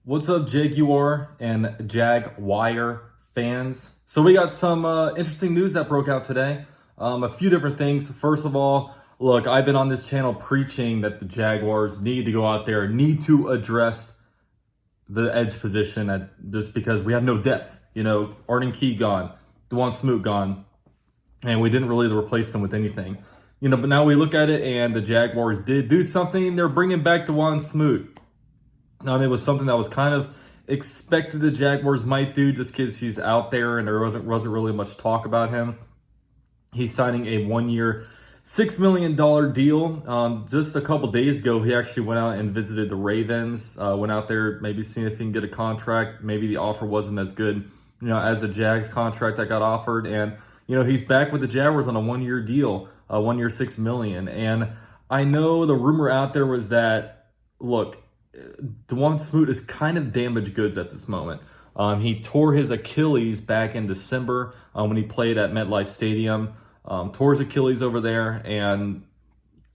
What's up, Jaguar and Jaguar fans? So we got some interesting news that broke out today. A few different things. First of all, look, I've been on this channel preaching that the Jaguars need to go out there, need to address the edge position just because we have no depth. You know, Arden Key gone, Dawuane Smoot gone, and we didn't really replace them with anything. You know, but now we look at it, and the Jaguars did do something. They're bringing back Dawuane Smoot. It was something that was kind of expected the Jaguars might do just because he's out there and there wasn't really much talk about him. He's signing a 1-year, $6 million deal. Just a couple days ago, he actually went out and visited the Ravens, went out there, maybe seeing if he can get a contract. Maybe the offer wasn't as good, as the Jags contract that got offered. And, he's back with the Jaguars on a 1-year deal, 1 year, $6 million. And I know the rumor out there was that, look, Dawuane Smoot is kind of damaged goods at this moment. He tore his Achilles back in December when he played at MetLife Stadium. Tore his Achilles over there, and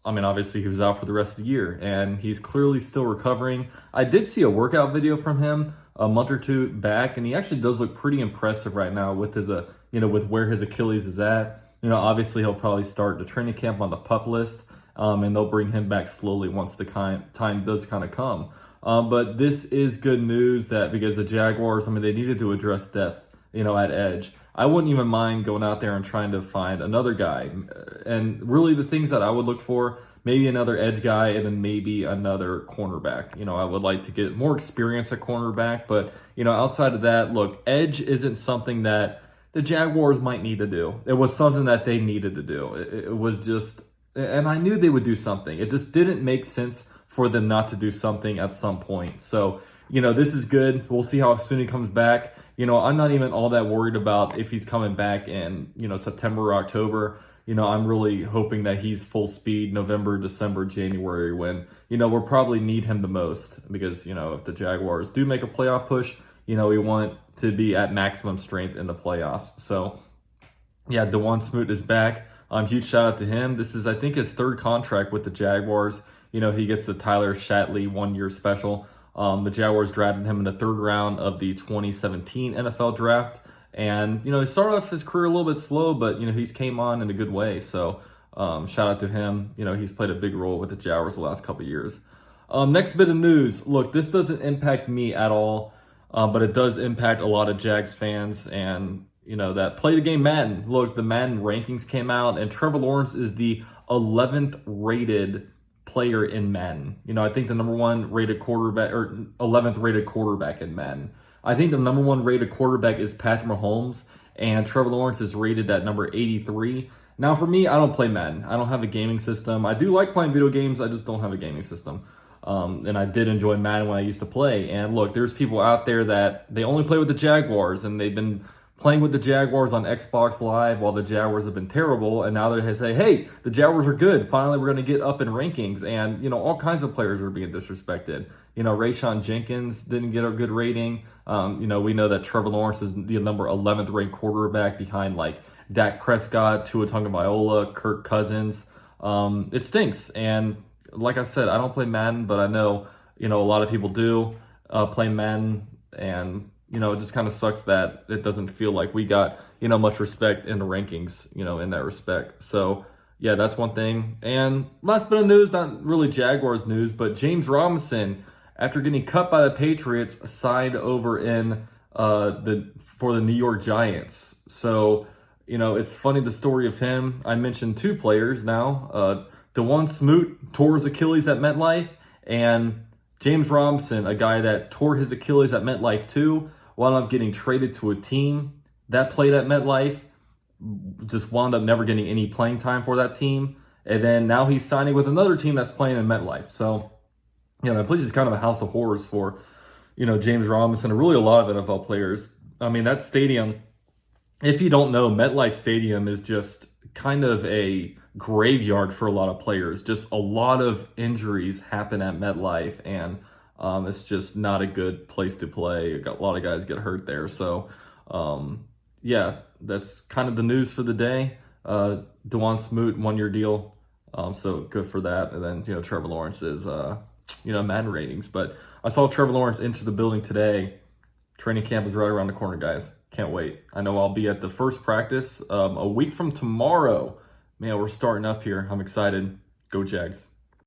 obviously he was out for the rest of the year, and he's clearly still recovering. I did see a workout video from him a month or two back, and he actually does look pretty impressive right now with his, with where his Achilles is at. Obviously he'll probably start the training camp on the PUP list. And they'll bring him back slowly once the time does kind of come. But this is good news because the Jaguars, they needed to address depth, at edge. I wouldn't even mind going out there and trying to find another guy. And really the things that I would look for, maybe another edge guy and then maybe another cornerback. I would like to get more experience at cornerback. But, outside of that, look, edge isn't something that the Jaguars might need to do. It was something that they needed to do. It was just... And I knew they would do something. It just didn't make sense for them not to do something at some point. So, this is good. We'll see how soon he comes back. I'm not even all that worried about if he's coming back in, September or October. I'm really hoping that he's full speed November, December, January when, we'll probably need him the most. Because, if the Jaguars do make a playoff push, we want to be at maximum strength in the playoffs. So, yeah, Dawuane Smoot is back. Huge shout out to him. This is, I think, his third contract with the Jaguars. He gets the Tyler Shatley 1-year special. The Jaguars drafted him in the third round of the 2017 NFL draft. And, he started off his career a little bit slow, but, he's came on in a good way. So, shout out to him. He's played a big role with the Jaguars the last couple of years. Next bit of news. Look, this doesn't impact me at all, but it does impact a lot of Jags fans and that play the game Madden. Look, the Madden rankings came out, and Trevor Lawrence is the 11th rated player in Madden. I think the number 1 rated quarterback, or 11th rated quarterback in Madden. I think the number 1 rated quarterback is Patrick Mahomes, and Trevor Lawrence is rated at number 83. Now, for me, I don't play Madden. I don't have a gaming system. I do like playing video games. I just don't have a gaming system. And I did enjoy Madden when I used to play. And look, there's people out there that they only play with the Jaguars, and they've been playing with the Jaguars on Xbox Live while the Jaguars have been terrible, and now they say, hey, the Jaguars are good. Finally, we're going to get up in rankings, and, all kinds of players are being disrespected. Rayshawn Jenkins didn't get a good rating. We know that Trevor Lawrence is the number 11th ranked quarterback behind, Dak Prescott, Tua Tagovailoa, Kirk Cousins. It stinks, and like I said, I don't play Madden, but I know, a lot of people do play Madden, and it just kind of sucks that it doesn't feel like we got, much respect in the rankings, in that respect. So, yeah, that's one thing. And last bit of news, not really Jaguars news, but James Robinson, after getting cut by the Patriots, signed over in for the New York Giants. So, it's funny the story of him. I mentioned 2 players now. Dawuane Smoot tore his Achilles at MetLife, and James Robinson, a guy that tore his Achilles at MetLife too, wound up getting traded to a team that played at MetLife, just wound up never getting any playing time for that team. And then now he's signing with another team that's playing in MetLife. So, that place is kind of a house of horrors for, James Robinson and really a lot of NFL players. That stadium, if you don't know, MetLife Stadium is just kind of a graveyard for a lot of players. Just a lot of injuries happen at MetLife, and it's just not a good place to play. A lot of guys get hurt there. So, yeah, that's kind of the news for the day. Dawuane Smoot, 1-year deal. So good for that. And then, Trevor Lawrence is, Madden ratings. But I saw Trevor Lawrence enter the building today. Training camp is right around the corner, guys. Can't wait. I know I'll be at the first practice a week from tomorrow. Man, we're starting up here. I'm excited. Go Jags.